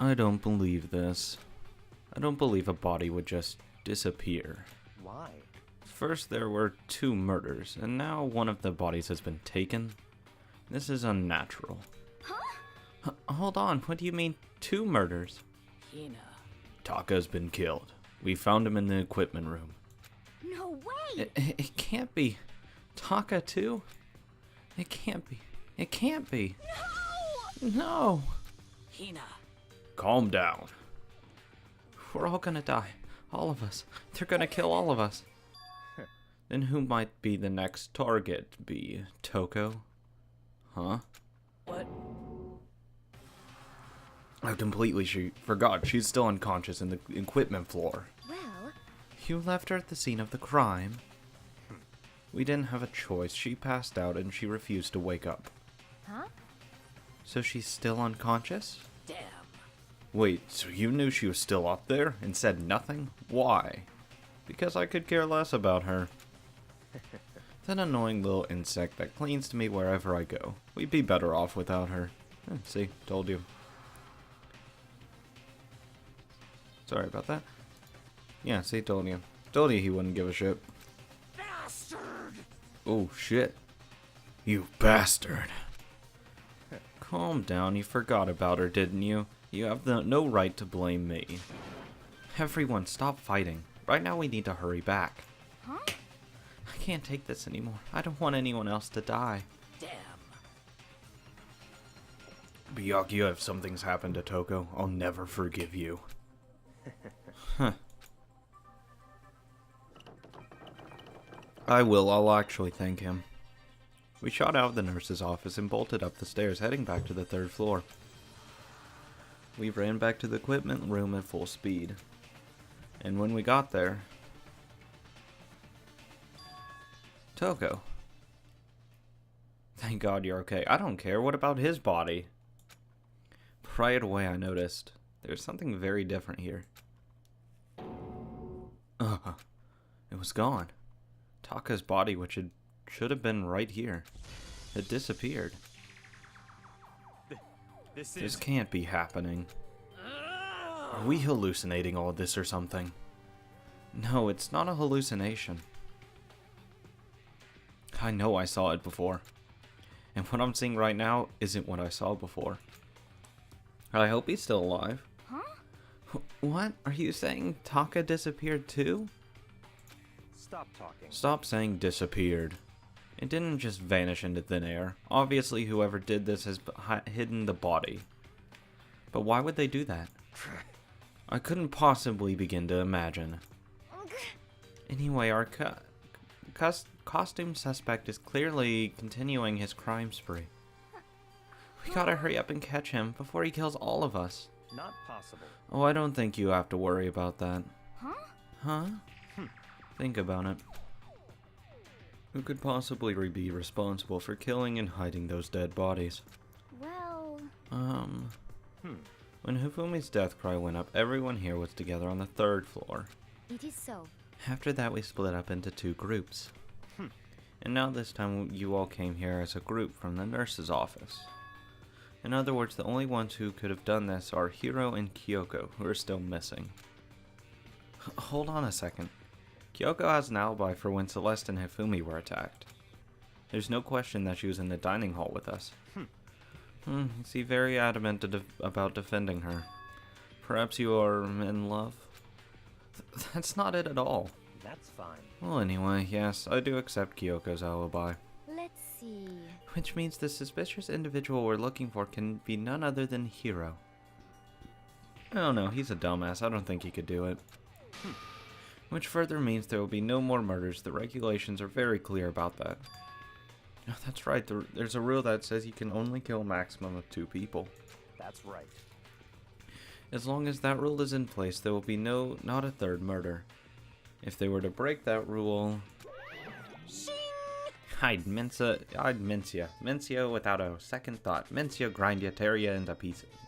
I don't believe this. I don't believe a body would just disappear. Why? First there were 2 murders, and now one of the bodies has been taken. This is unnatural. Huh? Hold on, what do you mean 2 murders? Hina. Taka's been killed. We found him in the equipment room. No way! It can't be. Taka too? It can't be. It can't be. No! No! Hina. Calm down. We're all gonna die. All of us. They're gonna kill all of us. Then who might be the next target? Be Toko? Huh? What? I completely forgot. She's still unconscious in the equipment floor. Well... You left her at the scene of the crime. We didn't have a choice. She passed out and she refused to wake up. Huh? So she's still unconscious? Damn. Wait, so you knew she was still up there and said nothing? Why? Because I could care less about her. That annoying little insect that clings to me wherever I go. We'd be better off without her. See, told you. Sorry about that. Yeah, see, told you. Told you he wouldn't give a shit. Bastard! Oh, shit. You bastard. Calm down, you forgot about her, didn't you? You have no right to blame me. Everyone, stop fighting. Right now we need to hurry back. Huh? I can't take this anymore. I don't want anyone else to die. Damn. Byakuya, if something's happened to Toko, I'll never forgive you. Huh. I will. I'll actually thank him. We shot out of the nurse's office and bolted up the stairs, heading back to the 3rd floor. We ran back to the equipment room at full speed. And when we got there... Toko. Thank God you're okay. I don't care. What about his body? Right away I noticed there's something very different here. It was gone. Taka's body, which should have been right here, had disappeared. This can't be happening. Are we hallucinating all this or something? No, it's not a hallucination. I know I saw it before. And what I'm seeing right now isn't what I saw before. I hope he's still alive. Huh? What? Are you saying Taka disappeared too? Stop talking. Stop saying disappeared. It didn't just vanish into thin air. Obviously whoever did this has hidden the body. But why would they do that? I couldn't possibly begin to imagine. Anyway, our costume suspect is clearly continuing his crime spree. We gotta hurry up and catch him before he kills all of us. Not possible. Oh, I don't think you have to worry about that. Huh? Huh? Think about it. Who could possibly be responsible for killing and hiding those dead bodies? Well... When Hifumi's death cry went up, everyone here was together on the 3rd floor. It is so. After that, we split up into 2 groups. And now this time, you all came here as a group from the nurse's office. In other words, the only ones who could have done this are Hiro and Kyoko, who are still missing. Hold on a second. Kyoko has an alibi for when Celeste and Hifumi were attacked. There's no question that she was in the dining hall with us. You seem very adamant about defending her. Perhaps you are in love? That's not it at all. That's fine. Well, anyway, yes, I do accept Kyoko's alibi. Let's see... Which means the suspicious individual we're looking for can be none other than Hiro. I don't know, he's a dumbass. I don't think he could do it. Which further means there will be no more murders. The regulations are very clear about that. Oh, that's right, there's a rule that says you can only kill a maximum of 2 people. That's right. As long as that rule is in place, there will be not a 3rd murder. If they were to break that rule... I'd mince ya. Mince ya without a second thought. Mince ya, grind ya, tear ya into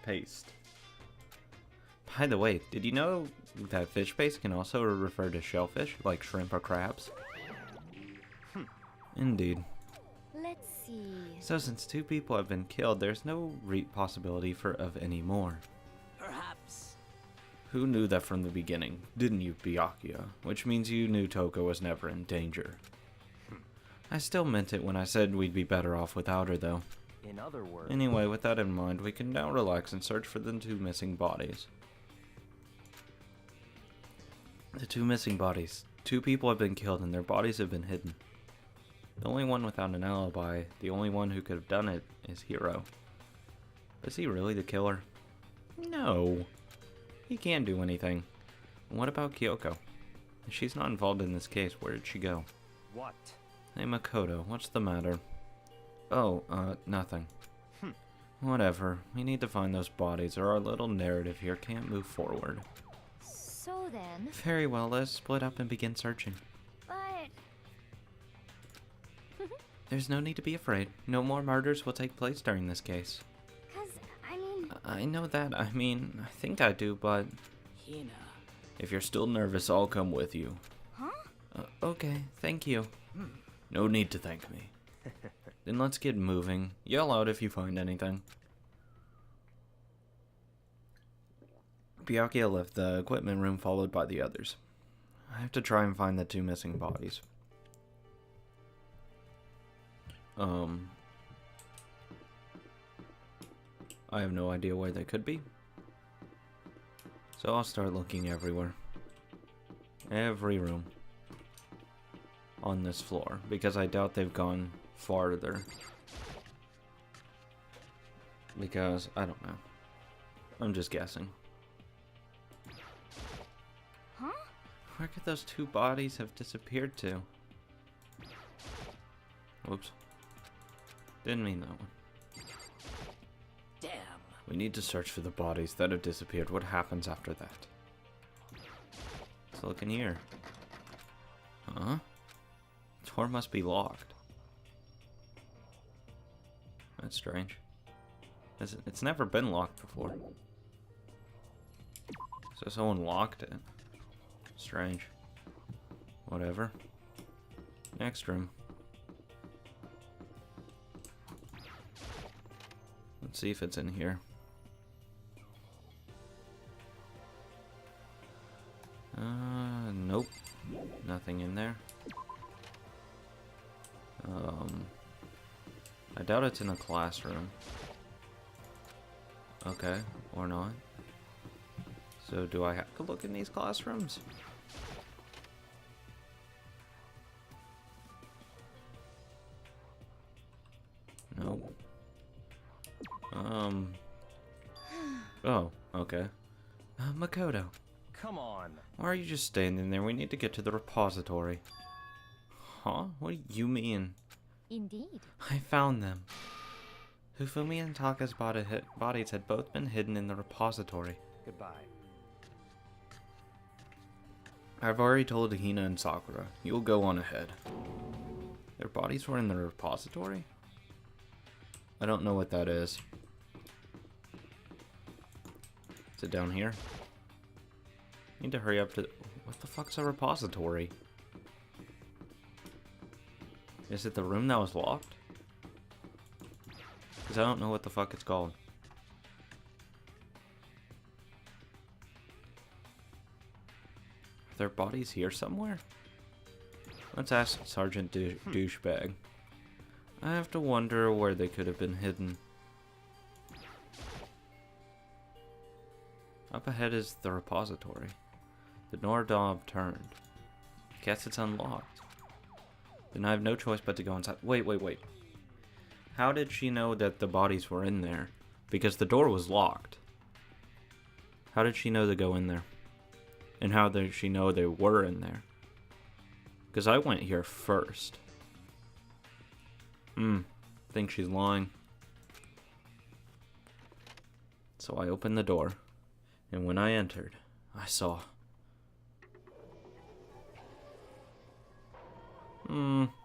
paste. By the way, did you know that fish paste can also refer to shellfish, like shrimp or crabs? Indeed. Let's see... So since 2 people have been killed, there's no possibility of any more. Perhaps Who knew that from the beginning? Didn't you, Byakuya? Which means you knew Toko was never in danger. I still meant it when I said we'd be better off without her, though. In other words, Anyway, with that in mind, we can now relax and search for the 2 missing bodies. The 2 missing bodies. 2 people have been killed and their bodies have been hidden. The only one without an alibi, the only one who could have done it, is Hiro. Is he really the killer? No. He can't do anything. And what about Kyoko? If she's not involved in this case, where did she go? what? Hey Makoto, what's the matter? Oh, nothing. Whatever. We need to find those bodies or our little narrative here can't move forward. So then, Very well, let's split up and begin searching. but There's no need to be afraid. No more murders will take place during this case. I know that. I think I do, but... Hina. If you're still nervous, I'll come with you. huh? Okay, thank you. No need to thank me. Then let's get moving. Yell out if you find anything. Byakuya left the equipment room followed by the others. I have to try and find the 2 missing bodies. I have no idea where they could be. So I'll start looking everywhere. Every room. On this floor. Because I doubt they've gone farther. Because, I don't know. I'm just guessing. Huh? Where could those 2 bodies have disappeared to? Whoops. Didn't mean that one. Damn. We need to search for the bodies that have disappeared. What happens after that? Let's look in here. Huh? The door must be locked. That's strange. It's never been locked before. So someone locked it. Strange. Whatever. Next room. Let's see if it's in here. Nope. Nothing in there. I doubt it's in a classroom. Okay, or not. So do I have to look in these classrooms? Nope. Oh, okay. Makoto, Come on. why are you just standing there? We need to get to the repository. Huh? What do you mean? Indeed. I found them. Hifumi and Taka's bodies had both been hidden in the repository. Goodbye. I've already told Hina and Sakura. You'll go on ahead. Their bodies were in the repository? I don't know what that is. Is it down here? Need to hurry up to... What the fuck's a repository? Is it the room that was locked? Because I don't know what the fuck it's called. Are there bodies here somewhere? Let's ask Sergeant Douchebag. I have to wonder where they could have been hidden. Up ahead is the repository. The door knob turned. Guess it's unlocked. Then I have no choice but to go inside. Wait. How did she know that the bodies were in there? Because the door was locked. How did she know to go in there? And how did she know they were in there? Because I went here first. Think she's lying. So I opened the door. And when I entered, I saw...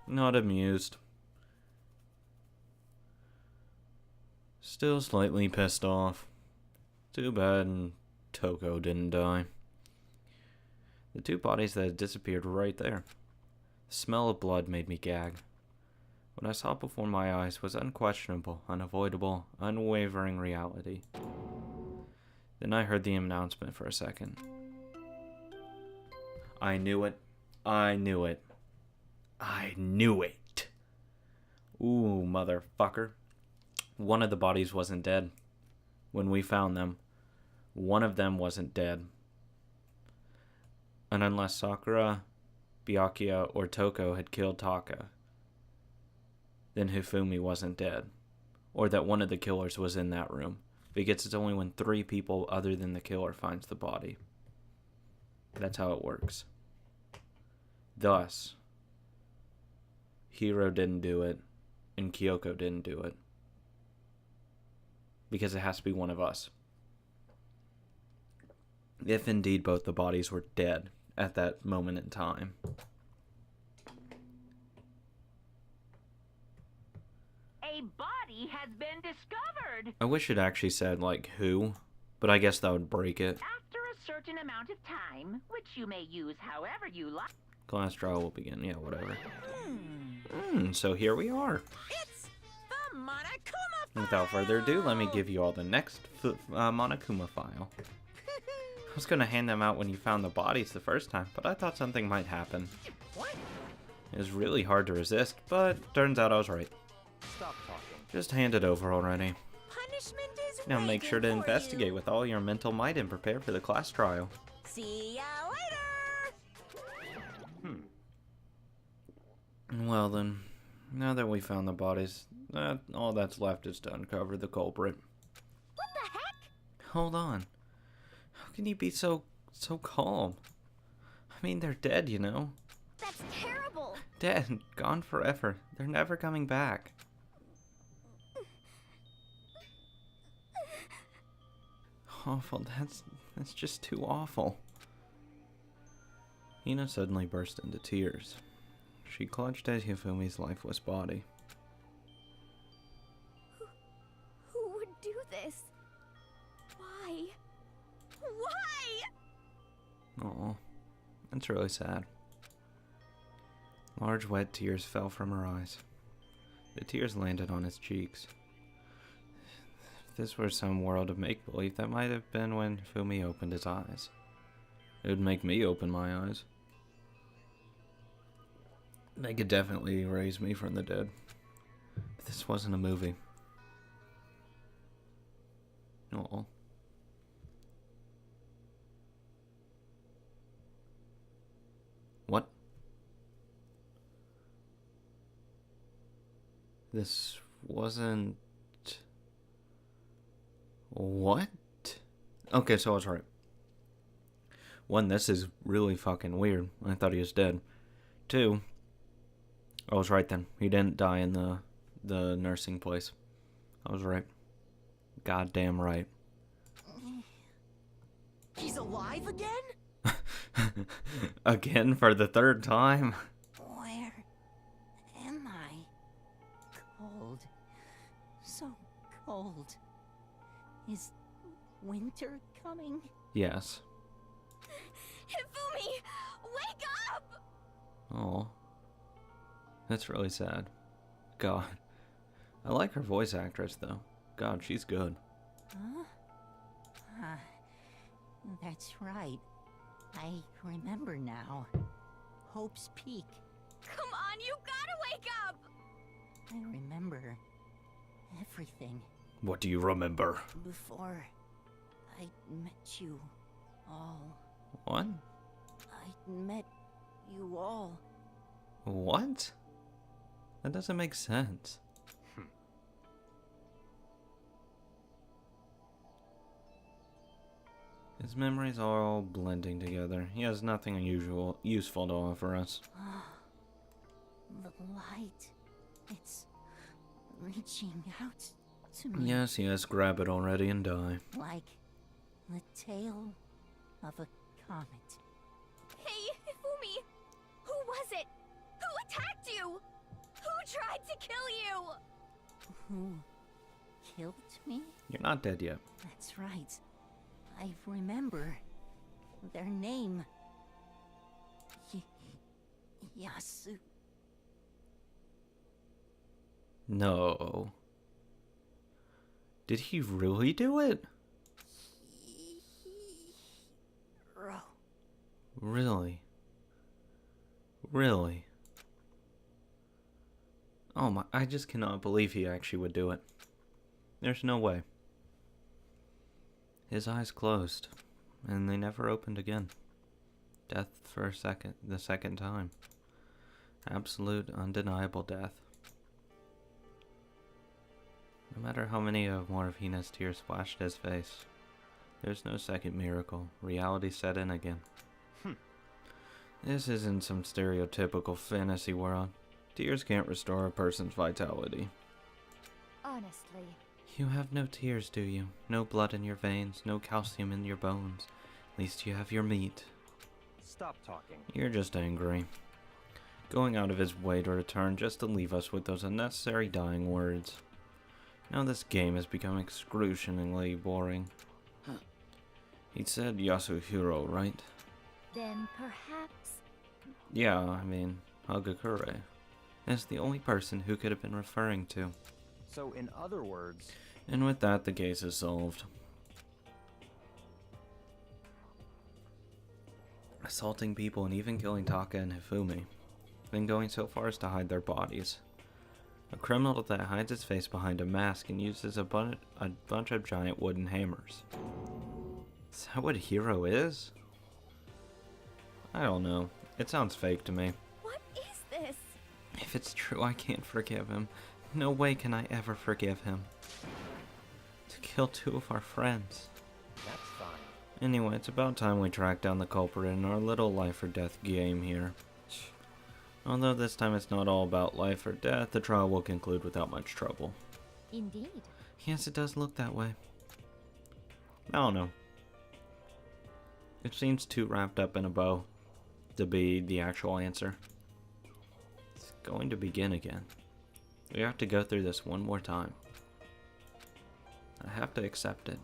not amused. Still slightly pissed off. Too bad Toko didn't die. The 2 bodies that had disappeared were right there. The smell of blood made me gag. What I saw before my eyes was unquestionable, unavoidable, unwavering reality. Then I heard the announcement for a second. I knew it. I knew it. I knew it. Ooh, motherfucker. One of the bodies wasn't dead. When we found them, one of them wasn't dead. And unless Sakura, Byakuya, or Toko had killed Taka, then Hifumi wasn't dead. Or that one of the killers was in that room. Because it's only when 3 people other than the killer finds the body. That's how it works. Thus, Hiro didn't do it, and Kyoko didn't do it. Because it has to be one of us. If indeed both the bodies were dead at that moment in time. A body has been discovered. I wish it actually said, like, who, but I guess that would break it. After a certain amount of time, which you may use however you like. Class trial will begin. Yeah, whatever. So here we are. It's the Monokuma Without further ado, let me give you all the next Monokuma file. I was gonna hand them out when you found the bodies the first time, but I thought something might happen. What? It was really hard to resist, but turns out I was right. Stop talking. Just hand it over already. Punishment is Now make sure to waiting for investigate you. with all your mental might and prepare for the class trial. See ya later. Well then, now that we found the bodies, all that's left is to uncover the culprit. What the heck? Hold on. How can you be so calm? I mean, they're dead, you know? That's terrible. Dead. Gone forever. They're never coming back. Awful. That's just too awful. Hina suddenly burst into tears. She clutched at Hifumi's lifeless body. Who would do this? Why? Why? Aw, that's really sad. Large wet tears fell from her eyes. The tears landed on his cheeks. If this were some world of make-believe, that might have been when Fumi opened his eyes. It would make me open my eyes. They could definitely raise me from the dead. But this wasn't a movie. Aw. What? This wasn't... What? Okay, so I was right. 1, this is really fucking weird. I thought he was dead. 2, I was right then. He didn't die in the nursing place. I was right. Goddamn right. He's alive again? Again for the 3rd time. Where am I? Cold. So cold. Is winter coming? Yes. Hifumi, wake up! Oh, that's really sad. God, I like her voice actress though. God, she's good. Huh? Ah, that's right. I remember now. Hope's Peak. Come on, you gotta wake up! I remember everything What do you remember? before I met you all. What? I met you all. What? That doesn't make sense. His memories are all blending together. He has nothing useful to offer us. The light. It's reaching out to me. Yes, grab it already and die. Like the tail of a comet. Hey, Hifumi! Who was it? Who attacked you? Who tried to kill you? Who killed me? You're not dead yet. That's right. I remember their name. Yasu. No. Did he really do it? Really? Really? Oh my, I just cannot believe he actually would do it. There's no way. His eyes closed, and they never opened again. Death for the second time. Absolute, undeniable death. No matter how many of Morfina's tears splashed his face, there's no second miracle. Reality set in again. This isn't some stereotypical fantasy world. Tears can't restore a person's vitality. Honestly. You have no tears, do you? No blood in your veins, no calcium in your bones. At least you have your meat. Stop talking. You're just angry. Going out of his way to return just to leave us with those unnecessary dying words. Now this game has become excruciatingly boring. He said Yasuhiro, right? Then perhaps... Yeah, I mean, Hagakure. Is the only person who could have been referring to. So, in other words... And with that, the case is solved. Assaulting people and even killing Taka and Hifumi. Then going so far as to hide their bodies. A criminal that hides his face behind a mask and uses a bunch of giant wooden hammers. Is that what Hiro is? I don't know. It sounds fake to me. What is this? If it's true, I can't forgive him. No way can I ever forgive him. To kill two of our friends. That's fine. Anyway, it's about time we track down the culprit in our little life or death game here. Although this time it's not all about life or death, the trial will conclude without much trouble. Indeed. Yes, it does look that way. I don't know. It seems too wrapped up in a bow to be the actual answer. It's going to begin again. We have to go through this one more time. I have to accept it.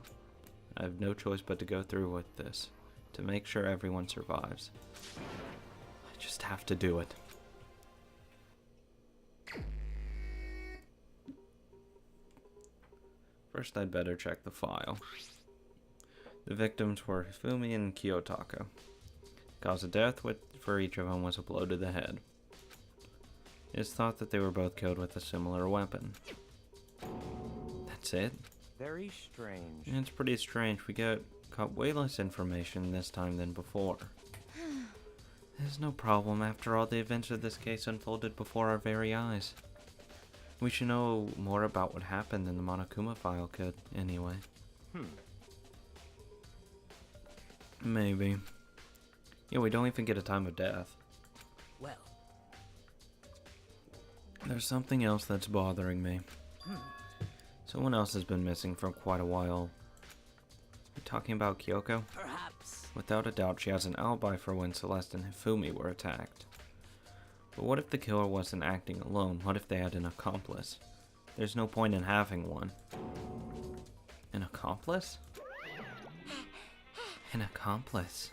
I have no choice but to go through with this, to make sure everyone survives. I just have to do it. First, I'd better check the file. The victims were Hifumi and Kiyotaka. Cause of death for each of them was a blow to the head. It is thought that they were both killed with a similar weapon. That's it? Very strange. It's pretty strange. We caught way less information this time than before. There's no problem. After all, the events of this case unfolded before our very eyes. We should know more about what happened than the Monokuma file could, anyway. Maybe. Yeah, we don't even get a time of death. Well. There's something else that's bothering me. Someone else has been missing for quite a while. Are you talking about Kyoko? Perhaps. Without a doubt, she has an alibi for when Celeste and Hifumi were attacked. But what if the killer wasn't acting alone? What if they had an accomplice? There's no point in having one. An accomplice? An accomplice?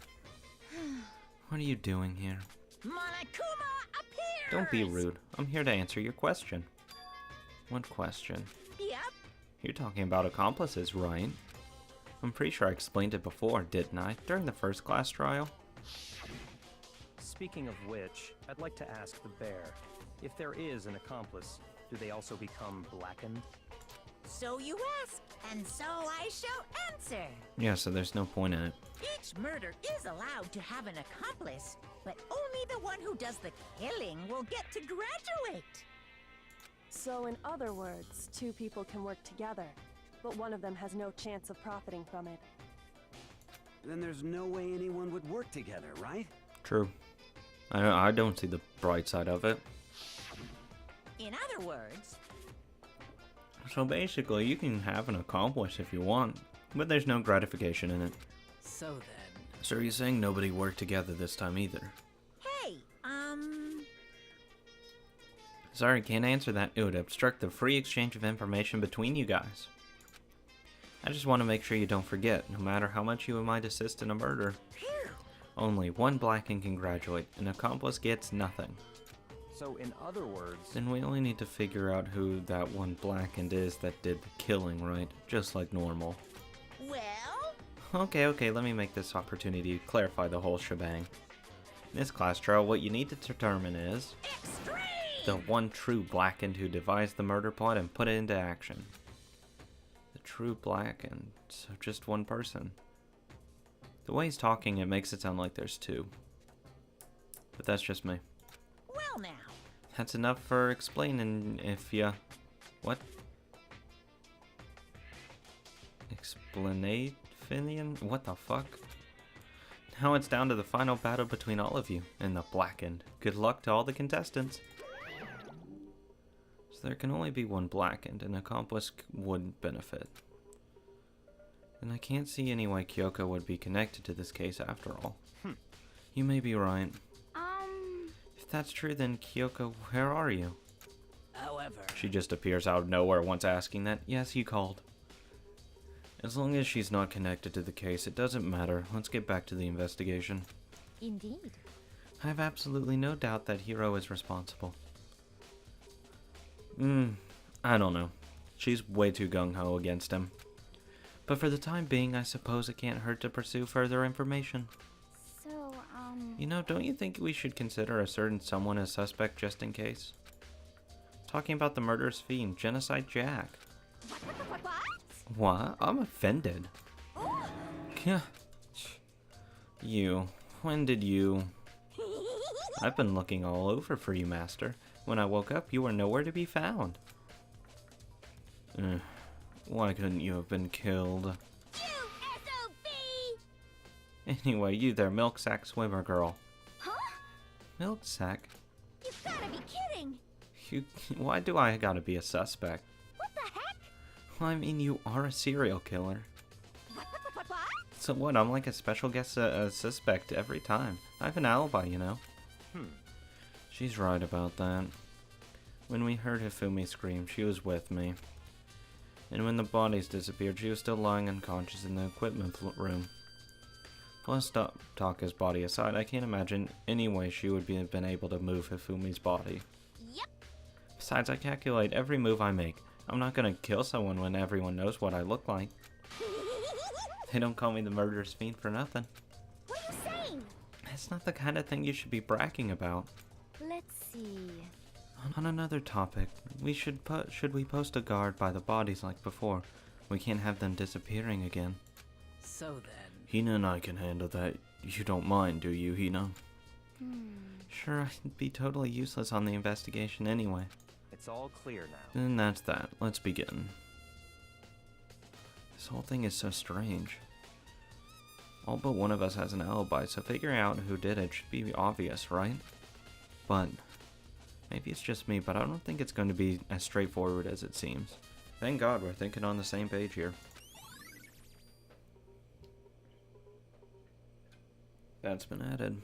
What are you doing here? Monokuma appears! Don't be rude. I'm here to answer your question. What question? Yep. You're talking about accomplices, right? I'm pretty sure I explained it before, didn't I? During the first class trial? Speaking of which, I'd like to ask the bear, if there is an accomplice, do they also become blackened? So you ask, and so I shall answer. Yeah, so there's no point in it. Each murder is allowed to have an accomplice, but only the one who does the killing will get to graduate. So in other words, two people can work together, but one of them has no chance of profiting from it. Then there's no way anyone would work together, right? True. I don't see the bright side of it. In other words, So basically, you can have an accomplice if you want, but there's no gratification in it. So then... So are you saying nobody worked together this time either? hey, Sorry, can't answer that. It would obstruct the free exchange of information between you guys. I just want to make sure you don't forget, no matter how much you might assist in a murder. Only one blackened can graduate. An accomplice gets nothing. So in other words... Then we only need to figure out who that one blackened is that did the killing, right? Just like normal. well, Okay, let me make this opportunity to clarify the whole shebang. This class trial, what you need to determine is the one true Blackened who devised the murder plot and put it into action. The true Blackened, so just one person. The way he's talking, it makes it sound like there's two. But that's just me. Well now. That's enough for explaining if ya... What? Explanation? What the fuck? Now it's down to the final battle between all of you and the Blackened. Good luck to all the contestants. So there can only be one Blackened, an accomplice would benefit. And I can't see any way Kyoko would be connected to this case after all. You may be right. If that's true, then Kyoko, where are you? However, She just appears out of nowhere once asking that. Yes, you called. As long as she's not connected to the case, it doesn't matter. Let's get back to the investigation. Indeed. I have absolutely no doubt that Hiro is responsible. I don't know. She's way too gung-ho against him. But for the time being, I suppose it can't hurt to pursue further information. So, You know, don't you think we should consider a certain someone as suspect just in case? Talking about the murderous fiend, Genocide Jack. What? I'm offended. Yeah. You. When did you... I've been looking all over for you, Master. When I woke up, you were nowhere to be found. Why couldn't you have been killed? You SOB! Anyway, you there, milk sack swimmer girl. Huh? Milk sack? You've gotta be kidding! Why do I gotta be a suspect? What the heck? Well, I mean, you are a serial killer. What? So what, I'm like a special guest suspect every time. I have an alibi, you know. She's right about that. When we heard Hifumi scream, she was with me. And when the bodies disappeared, she was still lying unconscious in the equipment room. Plus, Taka's body aside, I can't imagine any way she would be been able to move Hifumi's body. Yep. Besides, I calculate every move I make. I'm not gonna kill someone when everyone knows what I look like. They don't call me the murderous fiend for nothing. What are you saying? That's not the kind of thing you should be bragging about. Let's see. On another topic, should we post a guard by the bodies like before? We can't have them disappearing again. so then. Hina and I can handle that. You don't mind, do you, Hina? Sure, I'd be totally useless on the investigation anyway. It's all clear now. Then that's that. Let's begin. This whole thing is so strange. All but one of us has an alibi, so figuring out who did it should be obvious, right? But maybe it's just me, but I don't think it's going to be as straightforward as it seems. Thank God we're thinking on the same page here. That's been added.